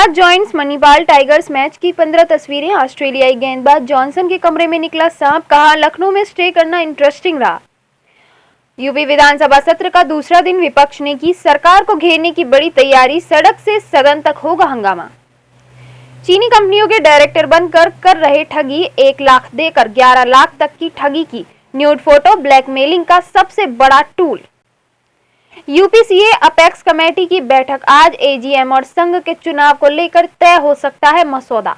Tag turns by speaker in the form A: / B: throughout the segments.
A: Gujarat joints Manipal tigers match की 15 तस्वीरें। ऑस्ट्रेलियाई गेंदबाज जॉनसन के कमरे में निकला सांप, कहा लखनऊ में स्टे करना इंटरेस्टिंग रहा। यूपी विधानसभा सत्र का दूसरा दिन विपक्ष ने की सरकार को घेरने की बड़ी तैयारी, सड़क से सदन तक होगा हंगामा। चीनी कंपनियों के डायरेक्टर बनकर कर रहे ठगी, 1 लाख देकर 11 लाख तक की ठगी की न्यूड फोटो ब्लैकमेलिंग का सबसे बड़ा टूल। यूपीसीए अपेक्स कमेटी की बैठक आज, एजीएम और संघ के चुनाव को लेकर तय हो सकता है मसौदा।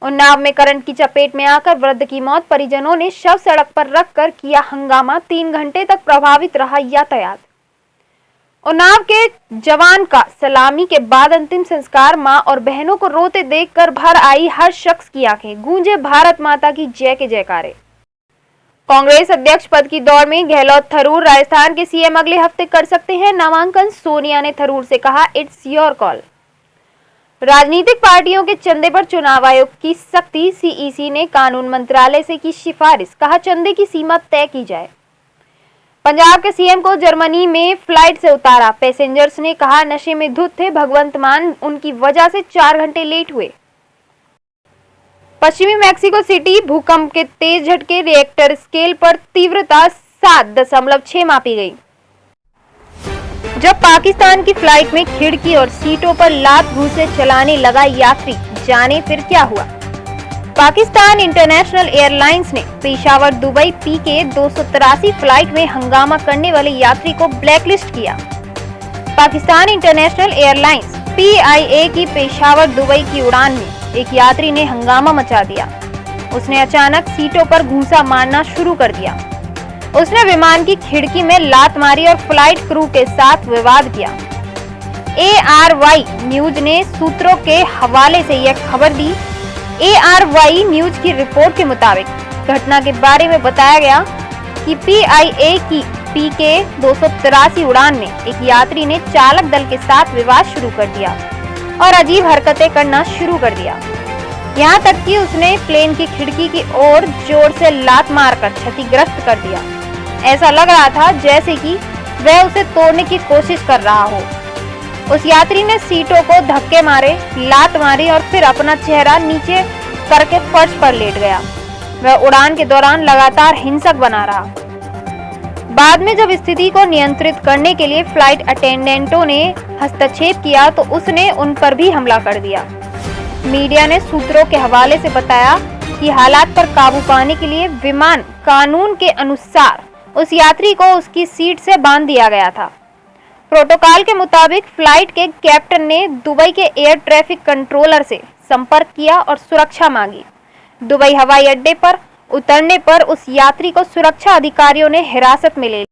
A: उन्नाव में करंट की चपेट में आकर वृद्ध की मौत, परिजनों ने शव सड़क पर रखकर किया हंगामा, 3 घंटे तक प्रभावित रहा यातायात। उन्नाव के जवान का सलामी के बाद अंतिम संस्कार, मां और बहनों को रोते देखकर भर आई हर शख्स की आंखें, गूंजे भारत माता की जय के जयकारे। कांग्रेस अध्यक्ष पद की दौड़ में गहलोत थरूर, राजस्थान के सीएम अगले हफ्ते कर सकते हैं नामांकन, सोनिया ने थरूर से कहा इट्स योर कॉल। राजनीतिक पार्टियों के चंदे पर चुनाव आयोग की सख्ती, सीईसी ने कानून मंत्रालय से की सिफारिश, कहा चंदे की सीमा तय की जाए। पंजाब के सीएम को जर्मनी में फ्लाइट से उतारा, पैसेंजर्स ने कहा नशे में धुत थे भगवंत मान, उनकी वजह से 4 घंटे लेट हुए। पश्चिमी मैक्सिको सिटी भूकंप के तेज झटके, रिएक्टर स्केल पर तीव्रता 7.6 मापी गई। जब पाकिस्तान की फ्लाइट में खिड़की और सीटों पर लात घूंसे चलाने लगा यात्री, जाने फिर क्या हुआ। पाकिस्तान इंटरनेशनल एयरलाइंस ने पेशावर दुबई पीके 283 फ्लाइट में हंगामा करने वाले यात्री को ब्लैकलिस्ट किया। पाकिस्तान इंटरनेशनल एयरलाइंस PIA की पेशावर दुबई की उड़ान में एक यात्री ने हंगामा मचा दिया। उसने अचानक सीटों पर घूंसा मारना शुरू कर दिया। उसने विमान की खिड़की में लात मारी और फ्लाइट क्रू के साथ विवाद किया। ARY न्यूज ने सूत्रों के हवाले से यह खबर दी। ARY न्यूज की रिपोर्ट के मुताबिक घटना के बारे में बताया गया कि PIA की PK 283 उड़ान में एक यात्री ने चालक दल के साथ विवाद शुरू कर दिया और अजीब हरकतें करना शुरू कर दिया। यहाँ तक कि उसने प्लेन की खिड़की की ओर जोर से लात मारकर क्षतिग्रस्त कर दिया। ऐसा लग रहा था जैसे कि वह उसे तोड़ने की कोशिश कर रहा हो। उस यात्री ने सीटों को धक्के मारे, लात मारी और फिर अपना चेहरा नीचे करके फर्श पर लेट गया। वह उड़ान के दौरान लगातार हिंसक बना रहा। बाद में जब स्थिति को नियंत्रित करने के लिए फ्लाइट अटेंडेंटों ने हस्तक्षेप किया तो उसने उन पर भी हमला कर दिया। मीडिया ने सूत्रों के हवाले से बताया कि हालात पर काबू पाने के लिए विमान कानून के अनुसार उस यात्री को उसकी सीट से बांध दिया गया था। प्रोटोकॉल के मुताबिक फ्लाइट के कैप्टन ने दुबई के एयर ट्रैफिक कंट्रोलर से संपर्क किया और सुरक्षा मांगी। दुबई हवाई अड्डे पर उतरने पर उस यात्री को सुरक्षा अधिकारियों ने हिरासत में ले लिया।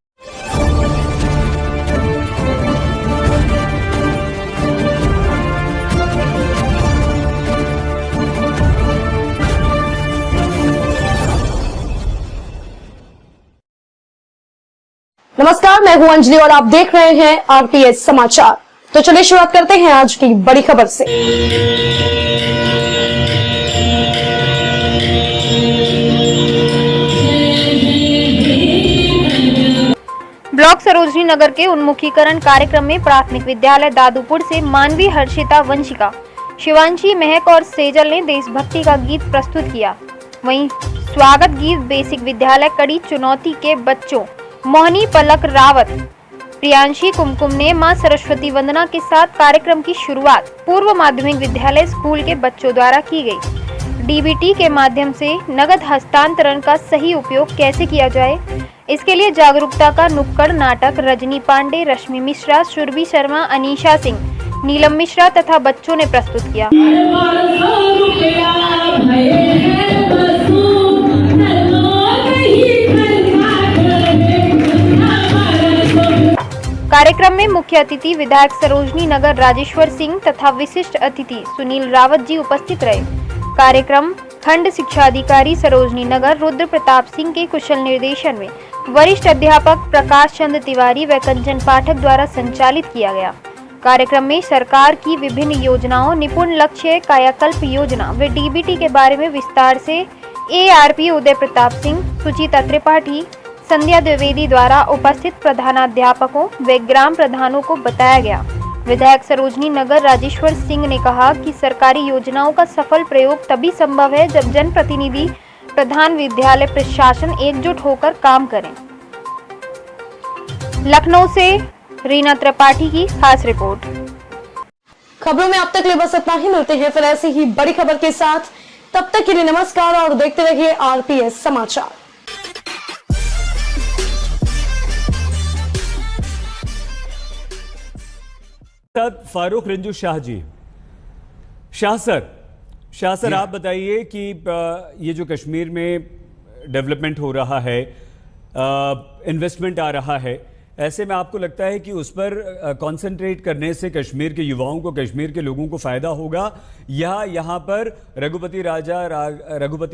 B: नमस्कार, मैं हूं अंजलि और आप देख रहे हैं RPS समाचार। तो चलिए शुरुआत करते हैं आज की बड़ी खबर से।
A: ब्लॉक सरोजनी नगर के उन्मुखीकरण कार्यक्रम में प्राथमिक विद्यालय दादूपुर से मानवी हर्षिता, वंशिका, शिवांशी, महक और सेजल ने देशभक्ति का गीत प्रस्तुत किया। वहीं स्वागत गीत बेसिक विद्यालय कड़ी चुनौती के बच्चों मोहनी, पलक रावत, प्रियांशी, कुमकुम ने मां सरस्वती वंदना के साथ कार्यक्रम की शुरुआत पूर्व माध्यमिक विद्यालय स्कूल के बच्चों द्वारा की गई। DBT के माध्यम से नगद हस्तांतरण का सही उपयोग कैसे किया जाए, इसके लिए जागरूकता का नुक्कड़ नाटक रजनी पांडे, रश्मि मिश्रा, सुरभि शर्मा, अनीशा सिंह, नीलम मिश्रा तथा बच्चों ने प्रस्तुत किया। कार्यक्रम में मुख्य अतिथि विधायक सरोजनी नगर राजेश्वर सिंह तथा विशिष्ट अतिथि सुनील रावत जी उपस्थित रहे। कार्यक्रम खंड शिक्षा अधिकारी सरोजनी नगर रुद्र प्रताप सिंह के कुशल निर्देशन में वरिष्ठ अध्यापक प्रकाश चंद्र तिवारी व कंचन पाठक द्वारा संचालित किया गया। कार्यक्रम में सरकार की विभिन्न योजनाओं, निपुण लक्ष्य कायाकल्प योजना व DBT के बारे में विस्तार से ARP उदय प्रताप सिंह, सुचिता त्रिपाठी, संध्या द्विवेदी द्वारा उपस्थित प्रधानाध्यापकों व ग्राम प्रधानों को बताया गया। विधायक सरोजनी नगर राजेश्वर सिंह ने कहा कि सरकारी योजनाओं का सफल प्रयोग तभी संभव है जब जनप्रतिनिधि, प्रधान विद्यालय प्रशासन एकजुट होकर काम करें। लखनऊ से रीना त्रिपाठी की खास रिपोर्ट।
B: खबरों में अब तक लिए बस इतना ही। मिलते हैं फिर ऐसी ही बड़ी खबर के साथ। तब तक के लिए नमस्कार और देखते रहिए आरपीएस समाचार।
C: फारूक रंजू शाह जी। शाह सर आप बताइए कि ये जो कश्मीर में डेवलपमेंट हो रहा है, इन्वेस्टमेंट आ रहा है, ऐसे में आपको लगता है कि उस पर कंसंट्रेट करने से कश्मीर के युवाओं को, कश्मीर के लोगों को फायदा होगा, या यहाँ पर रघुपति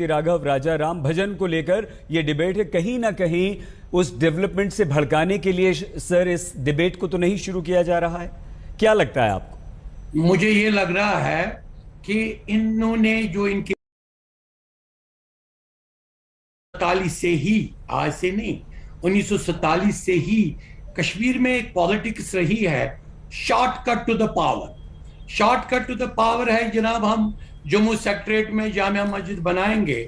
C: राघव राजा राम भजन को लेकर ये डिबेट है, कहीं ना कहीं उस डेवलपमेंट से भड़काने के लिए सर इस डिबेट को तो नहीं शुरू किया जा रहा है? क्या लगता है आपको?
D: मुझे ये लग रहा है कि इन्होंने जो इनके 47 से ही, आज से नहीं, 1947 से ही कश्मीर में एक पॉलिटिक्स रही है, shortcut to the power. Shortcut to the power है जनाब, हम जम्मू सेक्रेटरीट में जामिया मस्जिद बनाएंगे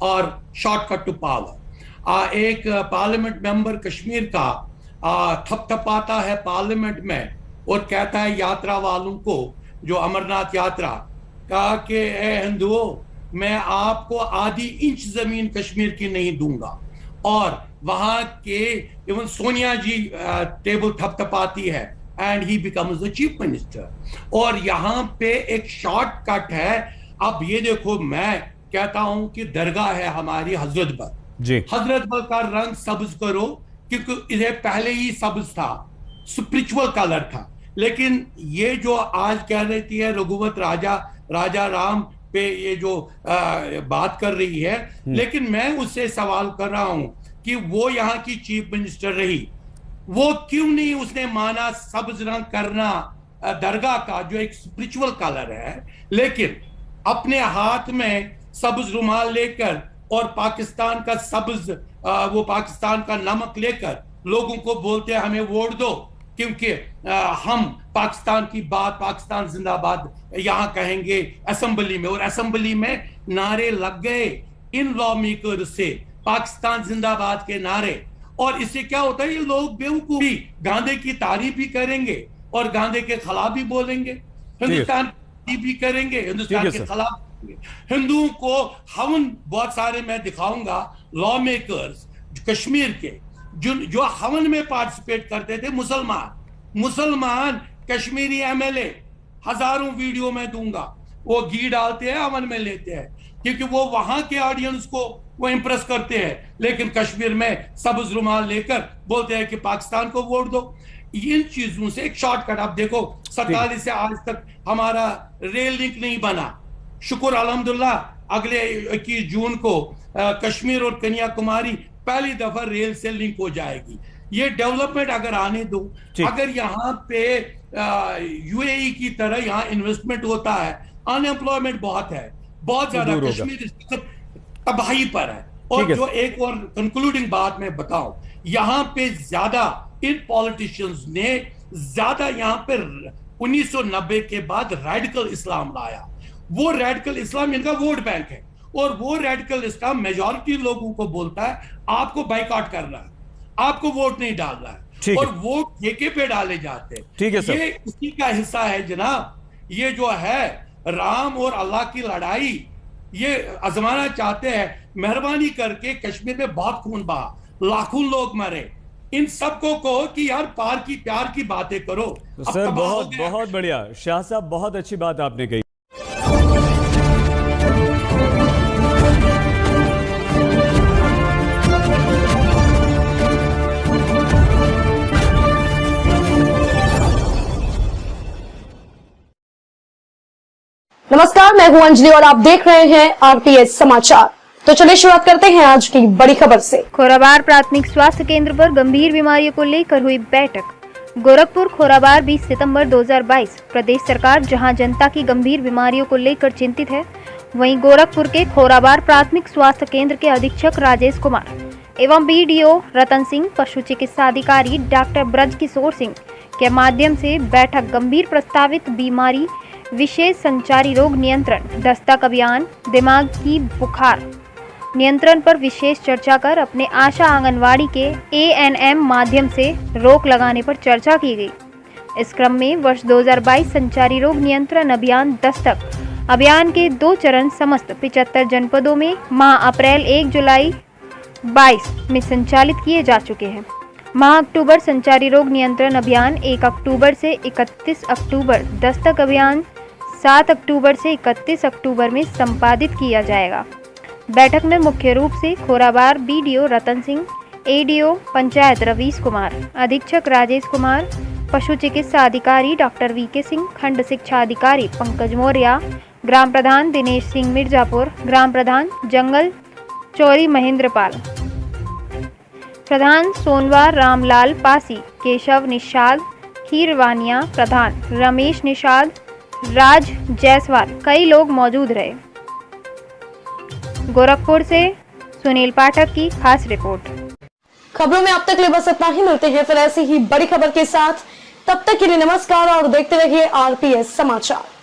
D: और शॉर्टकट टू पावर। एक पार्लियामेंट मेंबर कश्मीर का थपथपाता है पार्लियामेंट में और कहता है यात्रा वालों को, जो अमरनाथ यात्रा का, कि ए हिंदुओं, मैं आपको आधी इंच जमीन कश्मीर की नहीं दूंगा। और वहां के इवन सोनिया जी टेबल थपथपाती है and he becomes the chief minister. और यहाँ पे एक शॉर्टकट है। अब ये देखो, मैं कहता हूं कि दरगाह है हमारी हजरत बल, हजरत बल का रंग सब्ज करो, क्योंकि इन्हें पहले ही सब्ज था, स्पिरिचुअल कलर था। लेकिन ये जो आज कह रही है रघुवत राजा राम पे ये जो बात कर रही है, लेकिन मैं उससे सवाल कर रहा हूं कि वो यहाँ की चीफ मिनिस्टर रही, वो क्यों नहीं उसने माना सब्ज रंग करना दरगाह का, जो एक स्पिरिचुअल कलर है, लेकिन अपने हाथ में सब्ज रुमाल लेकर और पाकिस्तान का सब्ज, वो पाकिस्तान का नमक लेकर लोगों को बोलते हैं हमें वोट दो, क्योंकि हम पाकिस्तान की बात, पाकिस्तान जिंदाबाद यहां कहेंगे असेंबली में। और असेंबली में नारे लग गए इन लॉ मेकर से, पाकिस्तान जिंदाबाद के नारे। और इससे क्या होता है, ये लोग बेवकूफी गांधी की तारीफ भी करेंगे और गांधी के खिलाफ भी बोलेंगे, हिंदुस्तान की भी करेंगे, हिंदुस्तान के खिलाफ। हिंदुओं को हवन बहुत सारे मैं दिखाऊंगा, लॉ मेकर्स कश्मीर के जो हवन में पार्टिसिपेट करते थे, मुसलमान कश्मीरी एमएलए, हजारों वीडियो में दूंगा, वो घी डालते हैं, हवन में लेते हैं, क्योंकि वो वहां के ऑडियंस को वो इंप्रेस करते हैं। लेकिन कश्मीर में सब्ज रुमाल लेकर बोलते हैं कि पाकिस्तान को वोट दो। इन चीजों से एक शॉर्टकट, आप देखो 47 से आज तक हमारा रेल लिंक नहीं बना। शुक्र अल्हम्दुलिल्लाह अगले 21 जून को कश्मीर और कन्याकुमारी पहली दफा रेल से लिंक हो जाएगी। ये डेवलपमेंट अगर आने दो, अगर यहाँ पे यूएई की तरह यहाँ इन्वेस्टमेंट होता है, अनएम्प्लॉयमेंट बहुत है, बहुत ज्यादा, कश्मीर तबाही पर है। और जो एक और कंक्लूडिंग बात मैं बताऊं, यहाँ पे ज्यादा इन पॉलिटिशियंस ने ज्यादा यहाँ पे 1990 के बाद रेडिकल इस्लाम लाया। वो रेडिकल इस्लाम इनका वोट बैंक है, और वो रेडिकल इस्लाम मेजॉरिटी लोगों को बोलता है आपको बाइकआउट करना है, आपको वोट नहीं डालना है, और वोट ठेके पे डाले जाते हैं।
C: ठीक है सर,
D: ये उसी का हिस्सा है जनाब। ये जो है राम और अल्लाह की लड़ाई, ये आजमाना चाहते हैं। मेहरबानी करके कश्मीर में बहुत खून बहा, लाखों लोग मरे, इन सबको कहो कि यार प्यार की बातें करो।
C: तो सर बहुत बढ़िया, शाह साहब बहुत अच्छी बात आपने कही।
B: नमस्कार, मैं हूं अंजलि और आप देख रहे हैं आरपीएस समाचार। तो चलिए शुरुआत करते हैं आज की बड़ी खबर से।
A: खोराबार प्राथमिक स्वास्थ्य केंद्र पर गंभीर बीमारियों को लेकर हुई बैठक। गोरखपुर खोराबार 20 सितंबर 2022। प्रदेश सरकार जहां जनता की गंभीर बीमारियों को लेकर चिंतित है, वहीं गोरखपुर के खोराबार प्राथमिक स्वास्थ्य केंद्र के अधीक्षक राजेश कुमार एवं बीडीओ रतन सिंह, पशु चिकित्सा अधिकारी डॉक्टर ब्रज किशोर सिंह के माध्यम से बैठक गंभीर प्रस्तावित बीमारी, विशेष संचारी रोग नियंत्रण, दस्तक अभियान, दिमाग की बुखार नियंत्रण पर विशेष चर्चा कर अपने आशा आंगनवाड़ी के ANM माध्यम से रोक लगाने पर चर्चा की गई। इस क्रम में वर्ष 2022 संचारी रोग नियंत्रण अभियान दस्तक अभियान के 2 चरण समस्त 75 जनपदों में माह अप्रैल 1 जुलाई 22 में संचालित किए जा चुके हैं। माह अक्टूबर संचारी रोग नियंत्रण अभियान 1 अक्टूबर से 31 अक्टूबर, दस्तक अभियान 7 अक्टूबर से 31 अक्टूबर में संपादित किया जाएगा। बैठक में मुख्य रूप से खोराबार BDO रतन सिंह, ADO पंचायत रवीश कुमार, अधीक्षक राजेश कुमार, पशु चिकित्सा अधिकारी डॉक्टर VK सिंह, खंड शिक्षा अधिकारी पंकज मौर्य, ग्राम प्रधान दिनेश सिंह मिर्जापुर, ग्राम प्रधान जंगल चौरी महेंद्रपाल, प्रधान सोनवार रामलाल पासी, केशव निषाद खीरवानिया, प्रधान रमेश निषाद, राज जायसवाल, कई लोग मौजूद रहे। गोरखपुर से सुनील पाठक की खास रिपोर्ट।
B: खबरों में अब तक ले बस इतना ही। मिलते हैं फिर ऐसी ही बड़ी खबर के साथ। तब तक के लिए नमस्कार और देखते रहिए RPS समाचार।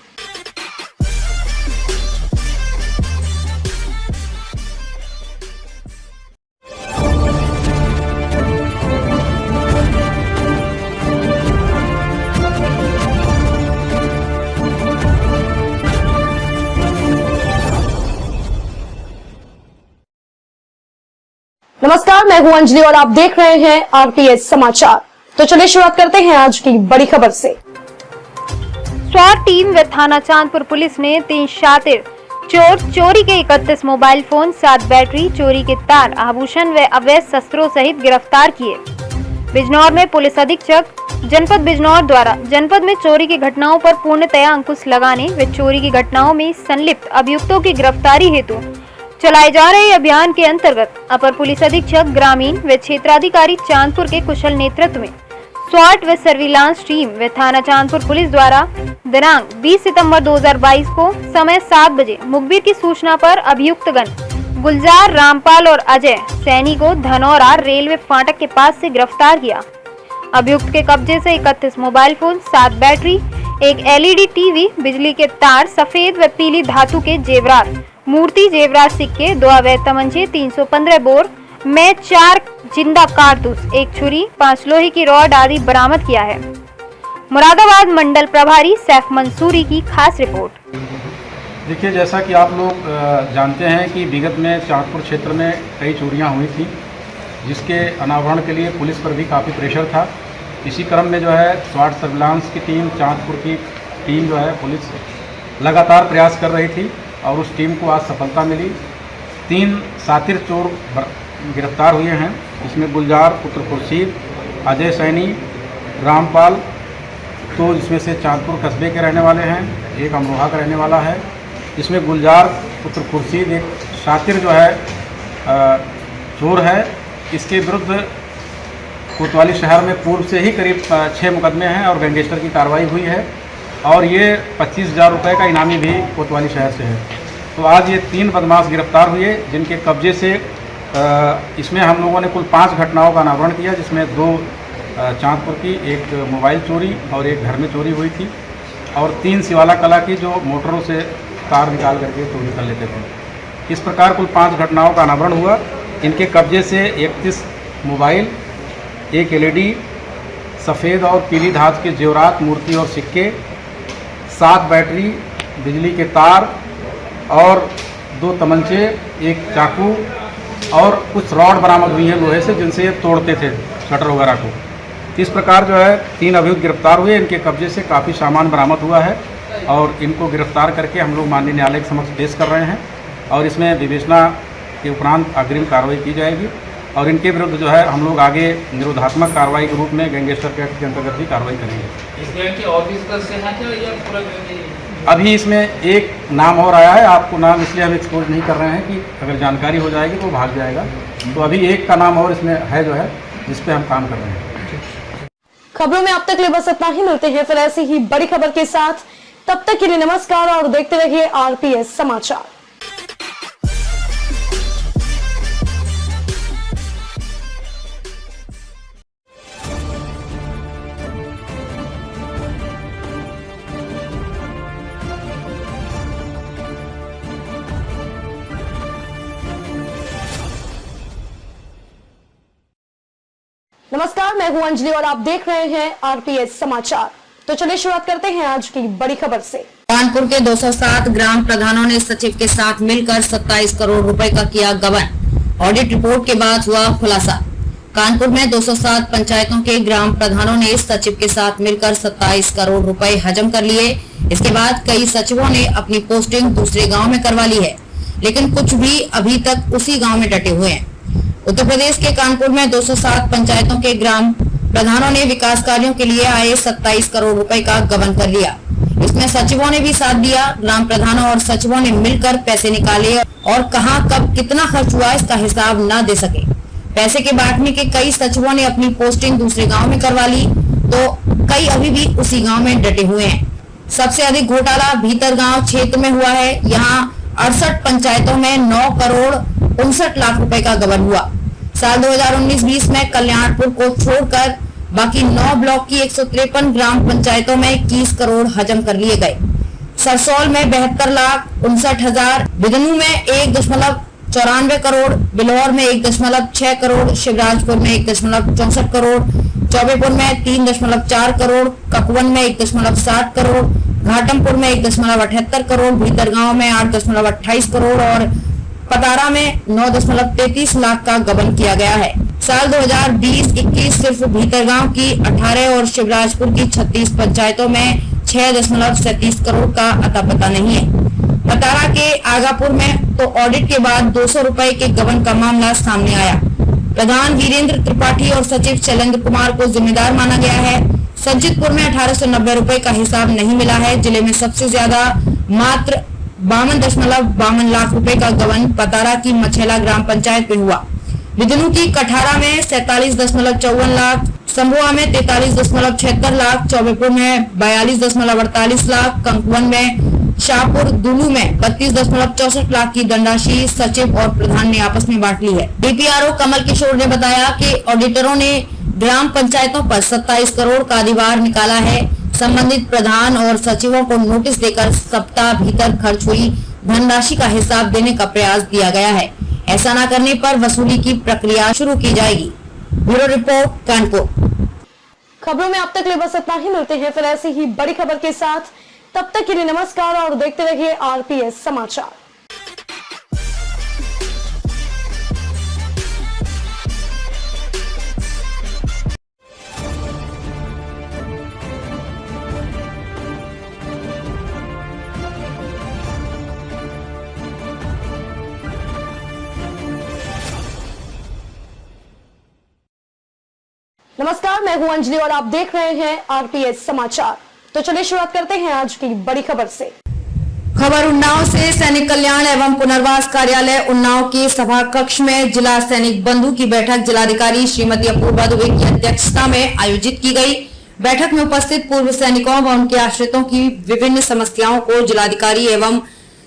B: नमस्कार, मैं हूं अंजलि और आप देख रहे हैं RPS समाचार। तो चलिए शुरुआत करते हैं आज की बड़ी खबर से।
A: स्वाट टीम व थाना चांदपुर पुलिस ने 3 शातिर चोर चोरी के 31 मोबाइल फोन, 7 बैटरी, चोरी के तार, आभूषण व अवैध शस्त्रों सहित गिरफ्तार किए। बिजनौर में पुलिस अधीक्षक जनपद बिजनौर द्वारा जनपद में चोरी की घटनाओं पर पूर्णतया अंकुश लगाने व चोरी की घटनाओं में संलिप्त अभियुक्तों की गिरफ्तारी हेतु चलाए जा रहे अभियान के अंतर्गत अपर पुलिस अधीक्षक ग्रामीण व क्षेत्राधिकारी चांदपुर के कुशल नेतृत्व में स्वाट व सर्विलांस टीम व थाना चांदपुर पुलिस द्वारा दिनांक 20 सितंबर 2022 को समय 7 बजे मुखबिर की सूचना पर अभियुक्तगण गुलजार, रामपाल और अजय सैनी को धनौरा रेलवे फाटक के पास से गिरफ्तार किया। अभियुक्त के कब्जे से 31 मोबाइल फोन, 7 बैटरी, एक LED टीवी, बिजली के तार, सफेद व पीली धातु के जेवरात, मूर्ति जेवरात सिक्के, 2 अवैध तमंचे, 315 बोर में 4 जिंदा कारतूस, 1 छुरी, 5 लोहे की रॉड आदि बरामद किया है। मुरादाबाद मंडल प्रभारी सैफ मंसूरी की खास रिपोर्ट।
E: देखिए, जैसा कि आप लोग जानते हैं कि विगत में चांदपुर क्षेत्र में कई चोरियां हुई थी, जिसके अनावरण के लिए पुलिस पर भी काफ़ी प्रेशर था। इसी क्रम में जो है स्वाट सर्विलांस की टीम, चांदपुर की टीम जो है पुलिस लगातार प्रयास कर रही थी और उस टीम को आज सफलता मिली। 3 शातिर चोर गिरफ्तार हुए हैं। इसमें गुलजार पुत्र खुर्शीद, अजय सैनी, रामपाल, तो इसमें से चांदपुर कस्बे के रहने वाले हैं, एक अमरोहा का रहने वाला है। इसमें गुलजार पुत्र खुर्शीद एक शातिर जो है चोर है। इसके विरुद्ध कोतवाली शहर में पूर्व से ही करीब 6 मुकदमे हैं और गैंगस्टर की कार्रवाई हुई है और ये 25,000 रुपये का इनामी भी कोतवाली शहर से है। तो आज ये 3 बदमाश गिरफ्तार हुए, जिनके कब्जे से इसमें हम लोगों ने कुल 5 घटनाओं का अनावरण किया, जिसमें 2 चांदपुर की, एक मोबाइल चोरी और एक घर में चोरी हुई थी और 3 शिवाला कला की जो मोटरों से तार निकाल करके चोरी कर लेते थे। इस प्रकार कुल 5 घटनाओं का अनावरण हुआ। इनके कब्जे से 31 मोबाइल, एक LED, सफ़ेद और पीली धातु के जेवरात, मूर्ति और सिक्के, 7 बैटरी, बिजली के तार और 2 तमंचे, एक चाकू और कुछ रॉड बरामद हुई हैं लोहे से, जिनसे ये तोड़ते थे शटर वगैरह को। इस प्रकार जो है 3 अभियुक्त गिरफ्तार हुए। इनके कब्जे से काफ़ी सामान बरामद हुआ है और इनको गिरफ्तार करके हम लोग माननीय न्यायालय के समक्ष पेश कर रहे हैं और इसमें विवेचना के उपरांत अग्रिम कार्रवाई की जाएगी और इनके विरुद्ध जो है हम लोग आगे निरोधात्मक कार्रवाई के रूप में गैंगस्टर एक्ट के अंतर्गत भी कार्रवाई करेंगे।
F: इस गैंग के और भी सदस्य हैं क्या या पूरा गैंग?
E: अभी इसमें एक नाम और आया है, आपको नाम इसलिए हम एक्सपोज नहीं कर रहे हैं कि अगर जानकारी हो जाएगी तो भाग जाएगा। तो अभी एक का नाम और इसमें है जो है, जिस पे हम काम कर रहे हैं।
B: खबरों में अब तक ले बस इतना ही। मिलते हैं फिर ऐसी ही बड़ी खबर के साथ। तब तक के लिए नमस्कार और देखते रहिए RPS समाचार। नमस्कार, मैं हूं अंजलि और आप देख रहे हैं आरपीएस समाचार। तो चलिए शुरुआत करते हैं आज की बड़ी खबर से।
G: कानपुर के 207 ग्राम प्रधानों ने सचिव के साथ मिलकर 27 करोड़ रुपए का किया गबन। ऑडिट रिपोर्ट के बाद हुआ खुलासा। कानपुर में 207 पंचायतों के ग्राम प्रधानों ने सचिव के साथ मिलकर 27 करोड़ रुपए हजम कर लिए। इसके बाद कई सचिवों ने अपनी पोस्टिंग दूसरे गांव में करवा ली है, लेकिन कुछ भी अभी तक उसी गांव में डटे हुए हैं। उत्तर प्रदेश के कानपुर में 207 पंचायतों के ग्राम प्रधानों ने विकास कार्यों के लिए आए 27 करोड़ रुपए का गबन कर लिया। इसमें सचिवों ने भी साथ दिया। ग्राम प्रधानों और सचिवों ने मिलकर पैसे निकाले और कहां कब कितना खर्च हुआ इसका हिसाब न दे सके। पैसे के बांटने के कई सचिवों ने अपनी पोस्टिंग दूसरे गांव में करवा ली, तो कई अभी भी उसी गांव में डटे हुए हैं। सबसे अधिक घोटाला भीतर गांव क्षेत्र में हुआ है। यहाँ 68 पंचायतों में 9 करोड़ 59 लाख रुपए का गबन हुआ। साल 2019-20 में कल्याणपुर को छोड़कर बाकी 9 ब्लॉक की 153 ग्राम पंचायतों में 21 करोड़ हजम कर लिए गए। सरसौल में 72 लाख 59,000, बिदनू में 1.94 करोड़, बिलौर में 1.6 करोड़, शिवराजपुर में 1.64 करोड़, चौबेपुर में 3.4 करोड़, ककुवन में 1.60 करोड़, घाटमपुर में 1.78 करोड़, भीतरगांव में 8.28 करोड़ और पतारा में 9.33 लाख का गबन किया गया है। साल 2020-21 सिर्फ भीतरगांव की 18 और शिवराजपुर की 36 पंचायतों में 6.37 करोड़ का अता पता नहीं है। पतारा के आगापुर में तो ऑडिट के बाद 200 रुपए के गबन का मामला सामने आया। प्रधान वीरेंद्र त्रिपाठी और सचिव शैलेंद्र कुमार को जिम्मेदार माना गया है। संचितपुर में 1890 रुपए का हिसाब नहीं मिला है। जिले में सबसे ज्यादा मात्र 52.52 लाख रुपए का गबन पतारा की मछेला ग्राम पंचायत में हुआ। बिदनू की कठारा में 47.54 लाख, संभुआ में 43.76 लाख, चौबेपुर में 42.48 लाख, कंकुवन में शाहपुर दुलू में 32.64 लाख की धनराशि सचिव और प्रधान ने आपस में बांट ली है। डीपीआरओ कमल किशोर ने बताया कि ऑडिटरों ने ग्राम पंचायतों पर 27 करोड़ का अधिभार निकाला है। संबंधित प्रधान और सचिवों को नोटिस देकर सप्ताह भीतर खर्च हुई धनराशि का हिसाब देने का प्रयास दिया गया है। ऐसा न करने पर वसूली की प्रक्रिया शुरू की जाएगी। Bureau report, Kanpur.
B: खबरों में अब तक ले बस इतना ही। मिलते हैं फिर ऐसी ही बड़ी खबर के साथ। तब तक के लिए नमस्कार और देखते रहिए आरपीएस समाचार। नमस्कार, मैं हूं अंजलि और आप देख रहे हैं आरपीएस समाचार। तो चलिए शुरुआत करते हैं आज की बड़ी खबर से।
G: खबर उन्नाव से। सैनिक कल्याण एवं पुनर्वास कार्यालय उन्नाव के सभा कक्ष में जिला सैनिक बंधु की बैठक जिलाधिकारी श्रीमती अपूर्वा दुबे की अध्यक्षता में आयोजित की गई। बैठक में उपस्थित पूर्व सैनिकों व उनके आश्रितों की विभिन्न समस्याओं को जिलाधिकारी एवं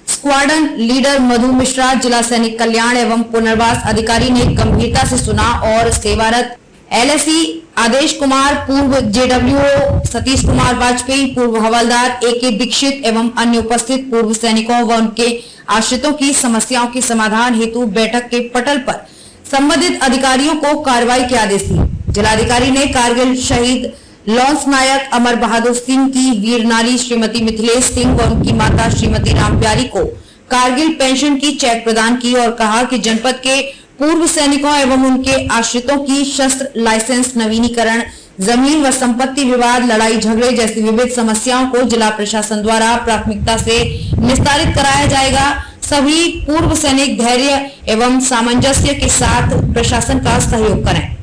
G: स्क्वाड्रन लीडर मधु मिश्रा, जिला सैनिक कल्याण एवं पुनर्वास अधिकारी ने गंभीरता से सुना और सेवारत एलएसई आदेश कुमार, पूर्व जेडब्ल्यूओ सतीश कुमार वाजपेयी, पूर्व हवलदार एके दीक्षित एवं अन्य उपस्थित पूर्व सैनिकों व उनके आश्रितों की समस्याओं के समाधान हेतु बैठक के पटल पर संबंधित अधिकारियों को कार्रवाई के आदेश दिए। जिलाधिकारी ने कारगिल शहीद लॉन्स नायक अमर बहादुर सिंह की वीर नारी श्रीमती मिथिलेश सिंह व उनकी माता श्रीमती रामप्यारी को कारगिल पेंशन की चेक प्रदान की और कहा कि जनपद के पूर्व सैनिकों एवं उनके आश्रितों की शस्त्र लाइसेंस नवीनीकरण, जमीन व संपत्ति विवाद, लड़ाई झगड़े जैसी विविध समस्याओं को जिला प्रशासन द्वारा प्राथमिकता से निस्तारित कराया जाएगा। सभी पूर्व सैनिक धैर्य एवं सामंजस्य के साथ प्रशासन का सहयोग करें।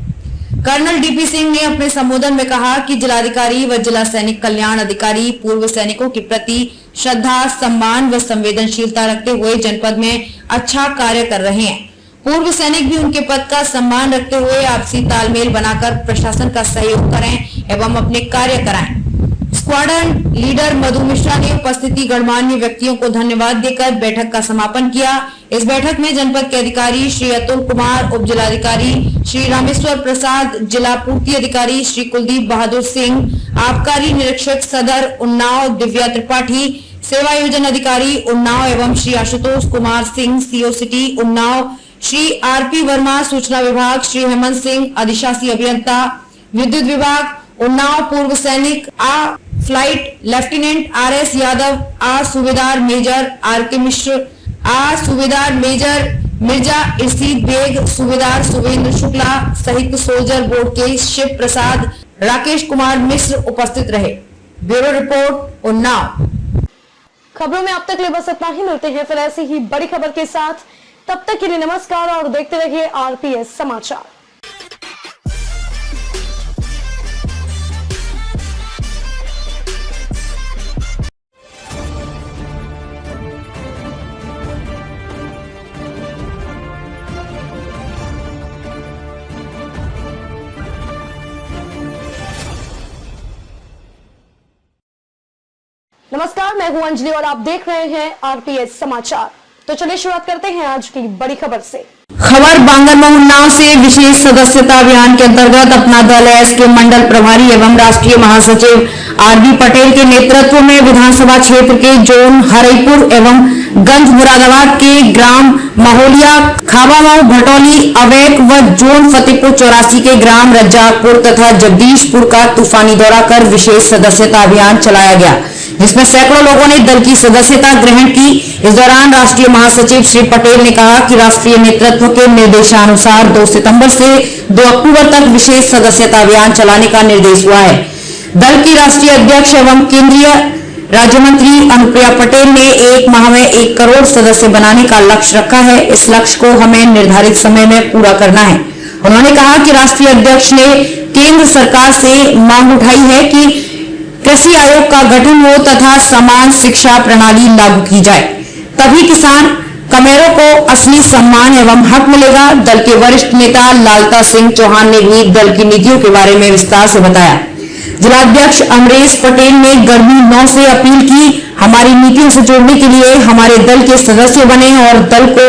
G: कर्नल डीपी सिंह ने अपने संबोधन में कहा कि जिलाधिकारी व जिला सैनिक कल्याण अधिकारी पूर्व सैनिकों के प्रति श्रद्धा, सम्मान व संवेदनशीलता रखते हुए जनपद में अच्छा कार्य कर रहे हैं। पूर्व सैनिक भी उनके पद का सम्मान रखते हुए आपसी तालमेल बनाकर प्रशासन का सहयोग करें एवं अपने कार्य कराएं। स्क्वाड्रन लीडर मधु मिश्रा ने उपस्थिति गणमान्य व्यक्तियों को धन्यवाद देकर बैठक का समापन किया। इस बैठक में जनपद के अधिकारी श्री अतुल कुमार, उप जिलाधिकारी श्री रामेश्वर प्रसाद, जिला पूर्ति अधिकारी श्री कुलदीप बहादुर सिंह, आबकारी निरीक्षक सदर उन्नाव दिव्या त्रिपाठी, सेवा योजना अधिकारी उन्नाव एवं Shri Ashutosh Kumar Singh, CO city Unnao, Shri RP Verma, सूचना विभाग श्री हेमंत सिंह, अधिशासी अभियंता विद्युत विभाग उन्नाव पूर्व सैनिक फ्लाइट लेफ्टिनेंट RS यादव, सूबेदार मेजर RK मिश्र, सूबेदार मेजर मिर्जा इर्शीद बेग, सूबेदार सुवेंद्र शुक्ला सहित सोल्जर बोर्ड के शिव प्रसाद, राकेश कुमार मिश्र उपस्थित रहे। Bureau report Unnao.
B: खबरों में अब तक लिए बस इतना ही। मिलते हैं फिर ऐसी ही बड़ी खबर के साथ। तब तक के लिए नमस्कार और देखते रहिए RPS समाचार। नमस्कार, मैं हूं अंजलि और आप देख रहे हैं RPS समाचार। तो चलिए शुरुआत करते हैं आज की बड़ी खबर से।
G: खबर बांगरमऊ उन्नाव से विशेष सदस्यता अभियान के अंतर्गत अपना दल एस के मंडल प्रभारी एवं राष्ट्रीय महासचिव RB पटेल के नेतृत्व में विधानसभा क्षेत्र के जोन हरिपुर एवं गंज मुरादाबाद के ग्राम महोलिया, खाबामऊ, भटौली, अवैक व जोन फतेहपुर 84 के ग्राम रज्जाकपुर तथा जगदीशपुर का तूफानी दौरा कर विशेष सदस्यता अभियान चलाया गया, जिसमें सैकड़ों लोगों ने दल की सदस्यता ग्रहण की। इस दौरान राष्ट्रीय महासचिव श्री पटेल ने कहा कि राष्ट्रीय नेतृत्व के निर्देशानुसार 2 सितंबर से 2 अक्टूबर तक विशेष सदस्यता अभियान चलाने का निर्देश हुआ है। दल की राष्ट्रीय अध्यक्ष एवं केंद्रीय राज्य मंत्री अनुप्रिया पटेल ने 1 माह में 1 करोड़ सदस्य बनाने का लक्ष्य रखा है। इस लक्ष्य को हमें निर्धारित समय में पूरा करना है। उन्होंने कहा कि राष्ट्रीय अध्यक्ष ने केंद्र सरकार से मांग उठाई है कि कृषि आयोग का गठन हो तथा समान शिक्षा प्रणाली लागू की जाए, तभी किसान कमेरों को असली सम्मान एवं हक मिलेगा। दल के वरिष्ठ नेता लालता सिंह चौहान ने भी दल की नीतियों के बारे में विस्तार से बताया। जिलाध्यक्ष अमरेश पटेल ने गर्मी 9 से अपील की, हमारी नीतियों से जुड़ने के लिए हमारे दल के सदस्य बने और दल को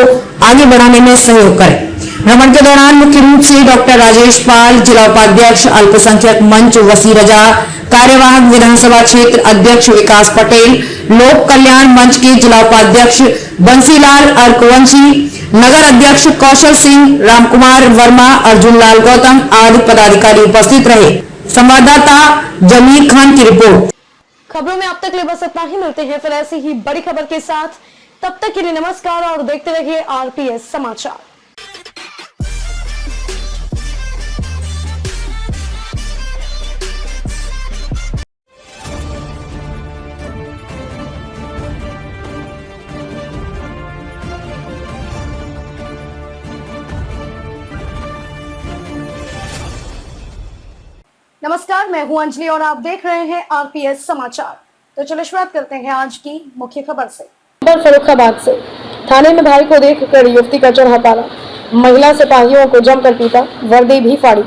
G: आगे बढ़ाने में सहयोग करें। भ्रमण के दौरान मुख्य रूप से डॉक्टर राजेश पाल, जिला उपाध्यक्ष अल्पसंख्यक मंच वसी रजा, कार्यवाहक विधानसभा क्षेत्र अध्यक्ष विकास पटेल, लोक कल्याण मंच के जिला उपाध्यक्ष बंसीलाल अर्कवंशी, नगर अध्यक्ष कौशल सिंह, रामकुमार वर्मा, अर्जुन लाल गौतम आदि पदाधिकारी उपस्थित रहे। संवाददाता जमीर खान की रिपोर्ट।
B: खबरों में अब तक लिए बस इतना ही। मिलते हैं फिर ऐसी ही बड़ी खबर के साथ। तब तक के लिए नमस्कार और देखते रहिए RPS समाचार। नमस्कार, मैं हूं अंजलि और आप देख रहे हैं RPS समाचार। तो चलिए शुरुआत करते हैं आज की मुख्य खबर से। फर्रुखाबाद से थाने में भाई को देखकर युवती का चढ़ा पारा, महिला सिपाहियों को जमकर पीटा, वर्दी भी फाड़ी।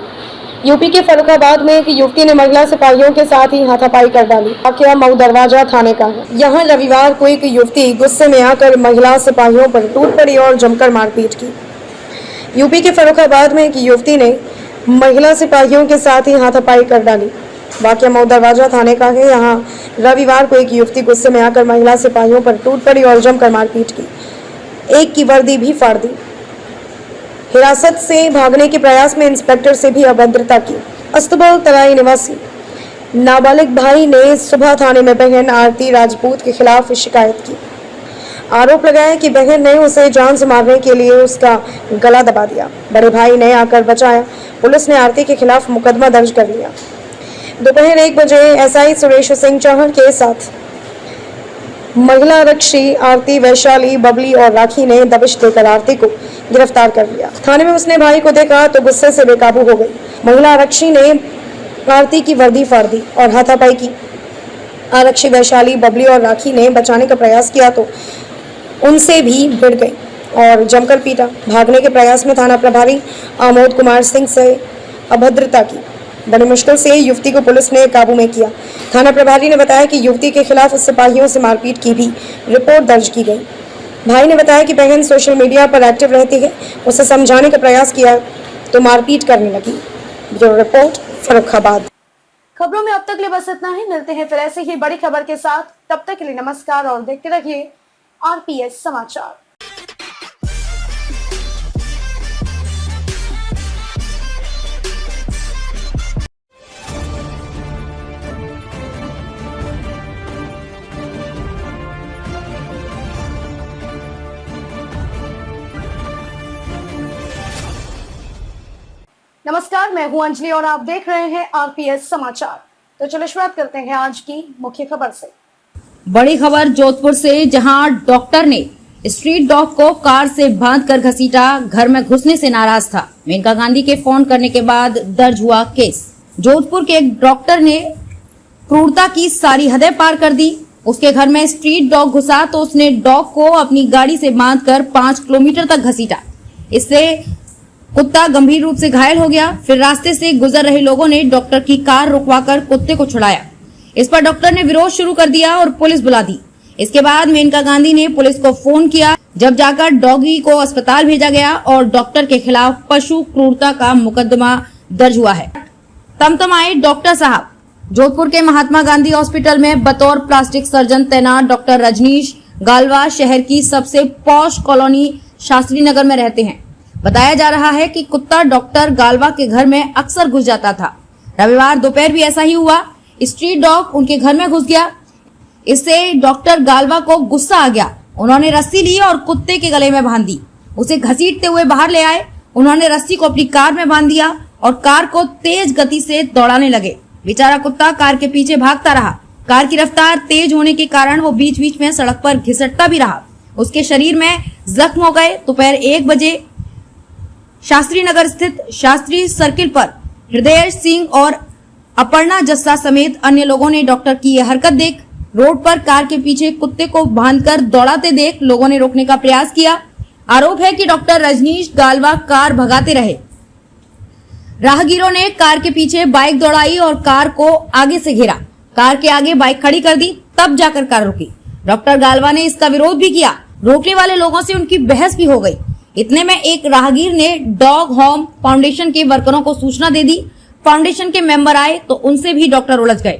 B: यूपी के फर्रुखाबाद में एक युवती ने महिला सिपाहियों के साथ ही हाथापाई कर डाली। वाकया मऊ दरवाजा थाने का है। यहाँ रविवार को एक युवती गुस्से में आकर महिला सिपाहियों पर टूट पड़ी और जमकर मारपीट की। यूपी के फर्रुखाबाद में एक युवती ने महिला सिपाहियों के साथ ही हाथापाई कर डाली। वाकया मऊ दरवाजा थाने का है। यहाँ रविवार को एक युवती गुस्से में आकर महिला सिपाहियों पर टूट पड़ी और जमकर मारपीट की, एक की वर्दी भी फाड़ दी। हिरासत से भागने के प्रयास में इंस्पेक्टर से भी अभद्रता की। अस्तबल तराई निवासी नाबालिग भाई ने सुबह थाने में बहन आरती राजपूत के खिलाफ शिकायत की। आरोप लगाया कि बहन ने उसे जान से मारने के लिए उसका गला दबा दिया। बड़े भाई ने आकर बचाया। पुलिस ने आरती के खिलाफ मुकदमा दर्ज कर लिया। दोपहर 1 बजे SI सुरेश सिंह चौहान के साथ महिला आरक्षी आरती, वैशाली, बबली और राखी ने दबिश देकर आरती को गिरफ्तार कर लिया। थाने में उसने भाई को देखा तो गुस्से से बेकाबू हो गई। महिला आरक्षी ने आरती की वर्दी फाड़ दी और हाथापाई की। आरक्षी वैशाली, बबली और राखी ने बचाने का प्रयास किया तो उनसे भी भिड़ गई और जमकर पीटा। भागने के प्रयास में थाना प्रभारी आमोद कुमार सिंह से अभद्रता की। बड़ी मुश्किल से युवती को पुलिस ने काबू में किया। थाना प्रभारी ने बताया कि युवती के खिलाफ सिपाहियों से मारपीट की भी रिपोर्ट दर्ज की गई। भाई ने बताया कि बहन सोशल मीडिया पर एक्टिव रहती है, उसे समझाने का प्रयास किया तो मारपीट करने लगी। Bureau report, Farrukhabad. खबरों में अब तक लिए बस इतना ही। मिलते हैं फिर ऐसे ही बड़ी खबर के साथ। तब तक के लिए नमस्कार और देखते रहिए RPS समाचार। नमस्कार, मैं हूं अंजलि और आप देख रहे हैं आरपीएस समाचार। तो चलिए शुरुआत करते हैं आज की मुख्य खबर से।
G: बड़ी खबर जोधपुर से, जहां डॉक्टर ने स्ट्रीट डॉग को कार से बांधकर घसीटा, घर में घुसने से नाराज था। मेनका गांधी के फोन करने के बाद दर्ज हुआ केस। जोधपुर के एक डॉक्टर ने क्रूरता की सारी हदें पार कर दी। उसके घर में स्ट्रीट डॉग घुसा तो उसने डॉग को अपनी गाड़ी से बांधकर 5 किलोमीटर तक घसीटा। इससे कुत्ता गंभीर रूप से घायल हो गया। फिर रास्ते से गुजर रहे लोगों ने डॉक्टर की कार रुकवाकर कुत्ते को छुड़ाया। इस पर डॉक्टर ने विरोध शुरू कर दिया और पुलिस बुला दी। इसके बाद मेनका गांधी ने पुलिस को फोन किया, जब जाकर डॉगी को अस्पताल भेजा गया और डॉक्टर के खिलाफ पशु क्रूरता का मुकदमा दर्ज हुआ है। तमतमाए डॉक्टर साहब। जोधपुर के महात्मा गांधी हॉस्पिटल में बतौर प्लास्टिक सर्जन तैनात डॉक्टर रजनीश गालवा शहर की सबसे पॉश कॉलोनी शास्त्री नगर में रहते हैं। बताया जा रहा है कि कुत्ता डॉक्टर गालवा के घर में अक्सर घुस जाता था। रविवार दोपहर भी ऐसा ही हुआ। स्ट्रीट डॉग उनके घर में घुस गया। इससे डॉक्टर गालवा को गुस्सा आ गया। उन्होंने रस्सी ली और कुत्ते के गले में बांध दी। उसे घसीटते हुए बाहर ले आए। उन्होंने रस्सी को अपनी कार में बांध दिया और कार को तेज गति से दौड़ाने लगे। बेचारा कुत्ता कार के पीछे भागता रहा। कार की रफ्तार तेज होने के कारण वो बीच बीच में सड़क पर घिसटता भी रहा। उसके शरीर में जख्म हो गए। दोपहर 1 बजे शास्त्री नगर स्थित शास्त्री सर्किल पर हृदय सिंह और अपर्णा जस्सा समेत अन्य लोगों ने डॉक्टर की यह हरकत देख रोड पर कार के पीछे कुत्ते को बांधकर दौड़ाते देख लोगों ने रोकने का प्रयास किया। आरोप है कि डॉक्टर रजनीश गालवा कार भगाते रहे। राहगीरों ने कार के पीछे बाइक दौड़ाई और कार को आगे से घेरा। कार के आगे बाइक खड़ी कर दी, तब जाकर कार रुकी। डॉक्टर गालवा ने इसका विरोध भी किया। रोकने वाले लोगों से उनकी बहस भी हो गई। इतने में एक राहगीर ने डॉग होम फाउंडेशन के वर्करों को सूचना दे दी। फाउंडेशन के मेंबर आए तो उनसे भी डॉक्टर उलझ गए।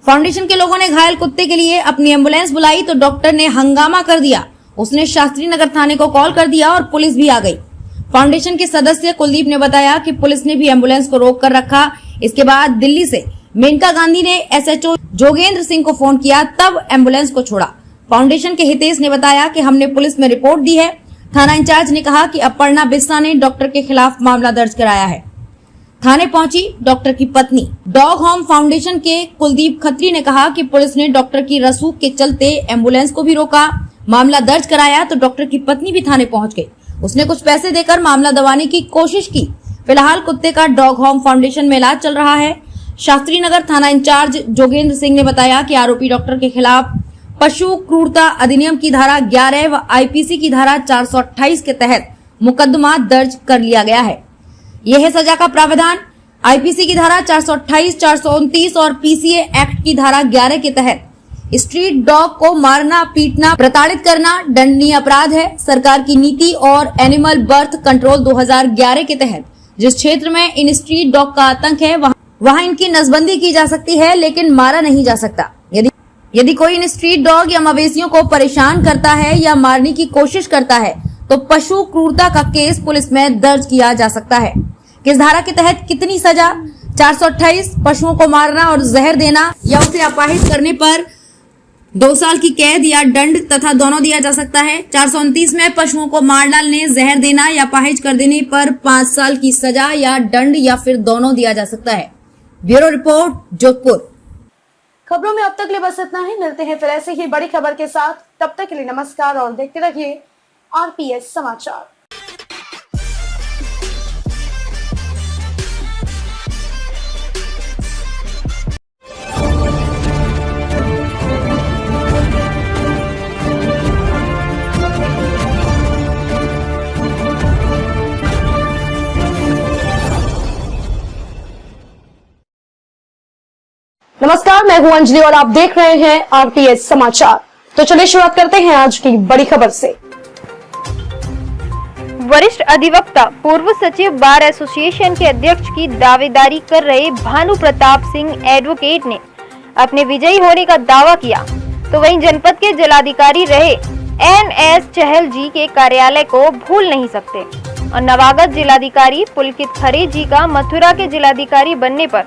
G: फाउंडेशन के लोगों ने घायल कुत्ते के लिए अपनी एम्बुलेंस बुलाई तो डॉक्टर ने हंगामा कर दिया। उसने शास्त्री नगर थाने को कॉल कर दिया और पुलिस भी आ गई। फाउंडेशन के सदस्य कुलदीप ने बताया कि पुलिस ने भी एम्बुलेंस को रोक कर रखा। इसके बाद दिल्ली से मेनका गांधी ने एसएचओ जोगेंद्र सिंह को फोन किया, तब एम्बुलेंस को छोड़ा। फाउंडेशन के हितेश ने बताया कि हमने पुलिस में रिपोर्ट दी है। थाना इंचार्ज ने कहा कि अपर्णा बिस्सा ने डॉक्टर के खिलाफ मामला दर्ज कराया है। थाने पहुंची डॉक्टर की पत्नी। डॉग होम फाउंडेशन के कुलदीप खत्री ने कहा कि पुलिस ने डॉक्टर की रसूख के चलते एम्बुलेंस को भी रोका। मामला दर्ज कराया तो डॉक्टर की पत्नी भी थाने पहुंच गई। उसने कुछ पैसे देकर मामला दबाने की कोशिश की। फिलहाल कुत्ते का डॉग होम फाउंडेशन में इलाज चल रहा है। शास्त्री नगर थाना इंचार्ज जोगेंद्र सिंह ने बताया कि आरोपी डॉक्टर के खिलाफ पशु क्रूरता अधिनियम की धारा 11 व आईपीसी की धारा 428 के तहत मुकदमा दर्ज कर लिया गया है। यह है सजा का प्रावधान। आईपीसी की धारा 428, 429 और पीसीए एक्ट की धारा 11 के तहत स्ट्रीट डॉग को मारना, पीटना, प्रताड़ित करना दंडनीय अपराध है। सरकार की नीति और एनिमल बर्थ कंट्रोल 2011 के तहत जिस क्षेत्र में इन स्ट्रीट डॉग का आतंक है वहां इनकी नसबंदी की जा सकती है, लेकिन मारा नहीं जा सकता। यदि कोई इन स्ट्रीट डॉग या मवेशियों को परेशान करता है या मारने की कोशिश करता है तो पशु क्रूरता का केस पुलिस में दर्ज किया जा सकता है। किस धारा के तहत कितनी सजा? 428 पशुओं को मारना और जहर देना या उसे अपाहिज करने पर 2 साल की कैद या दंड तथा दोनों दिया जा सकता है। 429 में पशुओं को मार डालने, जहर देना या अपाहिज कर देने पर 5 साल की सजा या दंड या फिर दोनों दिया जा सकता है। Bureau report, Jodhpur.
B: खबरों में अब तक लिए बस इतना ही। मिलते हैं फिर ऐसे ही बड़ी खबर के साथ। तब तक के लिए नमस्कार और देखते रहिए आरपीएस समाचार। नमस्कार, मैं हूं अंजलि और आप देख रहे हैं आरपीएस समाचार। तो चलिए शुरुआत करते हैं आज की बड़ी खबर से।
A: वरिष्ठ अधिवक्ता पूर्व सचिव बार एसोसिएशन के अध्यक्ष की दावेदारी कर रहे भानु प्रताप सिंह एडवोकेट ने अपने विजयी होने का दावा किया, तो वहीं जनपद के जिलाधिकारी रहे एन.एस. चहल जी के कार्यालय को भूल नहीं सकते और नवागत जिलाधिकारी पुलकित खरे जी का मथुरा के जिलाधिकारी बनने पर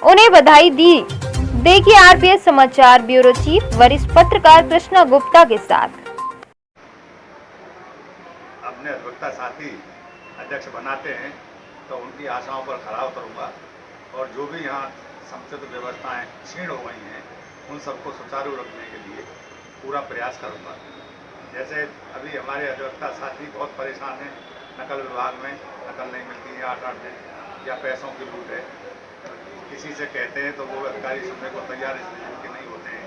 A: उन्हें बधाई दी। देखिए आरपीएस समाचार ब्यूरो चीफ वरिष्ठ पत्रकार कृष्णा गुप्ता के साथ।
H: अपने अधिवक्ता साथी अध्यक्ष बनाते हैं
E: तो उनकी आशाओं पर खरा उतरूँगा और जो भी यहाँ समुचित व्यवस्थाएं क्षीण हो गई हैं उन सबको सुचारू रखने के लिए पूरा प्रयास करूँगा। जैसे अभी हमारे अधिवक्ता साथी बहुत परेशान हैं, नकल विभाग में नकल नहीं मिलती है 8-8 दिन, या पैसों की लूट है, किसी से कहते हैं तो वो अधिकारी सुनने को तैयार इसलिए कि नहीं होते हैं।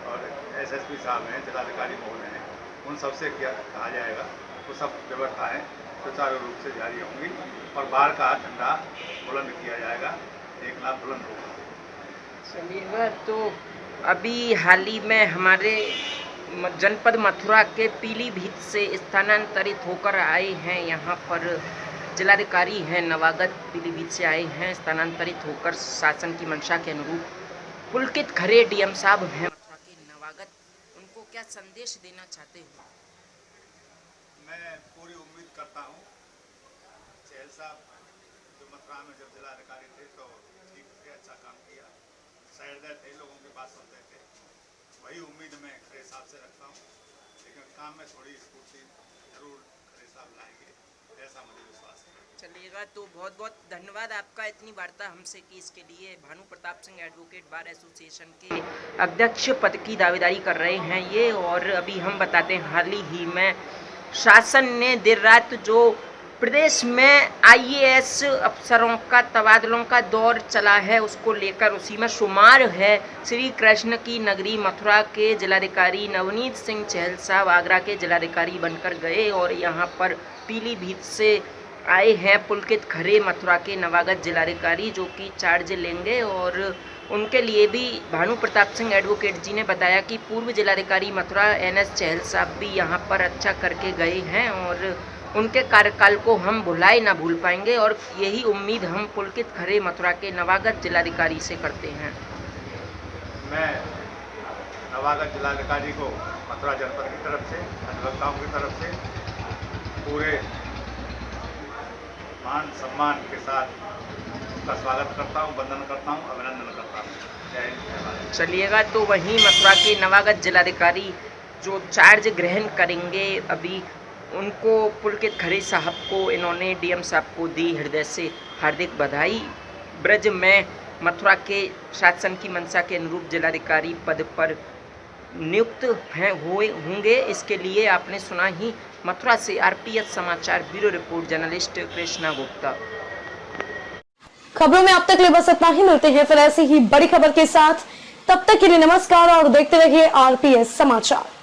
E: और SSP साहब हैं, जिलाधिकारी महोदय हैं, उन सबसे क्या कहा जाएगा वो सब व्यवस्थाएं सुचारू रूप से जारी होंगी और बाढ़ का झंडा बुलंद किया जाएगा, 1 लाख बुलंद होगा।
H: चलिएगा, तो अभी हाल ही में हमारे जनपद मथुरा के पीलीभीत से स्थानांतरित होकर आए हैं, यहाँ पर जिलाधिकारी हैं नवागत पीलीभीत से आए हैं स्थानांतरित होकर शासन की मंशा के अनुरूप। पुलकित खरे DM साहब हैं मथुरा के नवागत, उनको क्या संदेश देना चाहते हो?
E: मैं पूरी उम्मीद करता हूँ, चहल साहब जो मथुरा में जब जिलाधिकारी थे तो ठीक से अच्छा काम किया, सहृदय थे, लोगों की बात सुनते थे, वही उम्मीद मैं खरे साहब से रखता हूँ। लेकिन काम में थोड़ी स्फूर्ति जरूर खरे साहब लाएंगे, ऐसा मुझे विश्वास है।
H: चलिएगा, तो बहुत बहुत धन्यवाद आपका इतनी वार्ता हमसे की इसके लिए। Bhanu Pratap Singh advocate bar association के अध्यक्ष पद की दावेदारी कर रहे हैं ये। और अभी हम बताते हैं हाल ही में शासन ने देर रात जो प्रदेश में IAS अफसरों का तबादलों का दौर चला है उसको लेकर उसी में शुमार है श्री कृष्ण की नगरी मथुरा के जिलाधिकारी नवनीत सिंह चहल साहब आगरा के जिलाधिकारी बनकर गए और यहाँ पर पीलीभीत से आए हैं पुलकित खरे मथुरा के नवागत जिलाधिकारी जो कि चार्ज लेंगे। और उनके लिए भी भानु प्रताप सिंह एडवोकेट जी ने बताया कि पूर्व जिलाधिकारी मथुरा NS चहल साहब भी यहाँ पर अच्छा करके गए हैं और उनके कार्यकाल को हम भुलाए ना भूल पाएंगे और यही उम्मीद हम पुलकित खरे मथुरा के नवागत जिलाधिकारी से करते हैं।
E: मैं नवागत जिलाधिकारी को मथुरा जनपद की तरफ से, अधिवक्ताओं की तरफ से पूरे मान सम्मान के साथ उनका स्वागत करता हूँ, वंदन करता हूँ, अभिनंदन करता हूँ। जय हिंद, जय भारत।
H: चलिएगा, तो वहीं मथुरा के नवागत जिलाधिकारी जो चार्ज ग्रहण करेंगे अभी उनको पुलकित खरे साहब को इन्होंने DM साहब को दी हृदय से हार्दिक बधाई। ब्रज में मथुरा के शासन की मंशा के अनुरूप जिलाधिकारी पद पर नियुक्त होंगे। इसके लिए आपने सुना ही मथुरा से RPS समाचार bureau report journalist Krishna Gupta.
B: खबरों में अब तक के लिए बस इतना ही, मिलते हैं फिर ऐसी ही बड़ी खबर के साथ। तब तक के लिए नमस्कार और देखते रहिए RPS समाचार।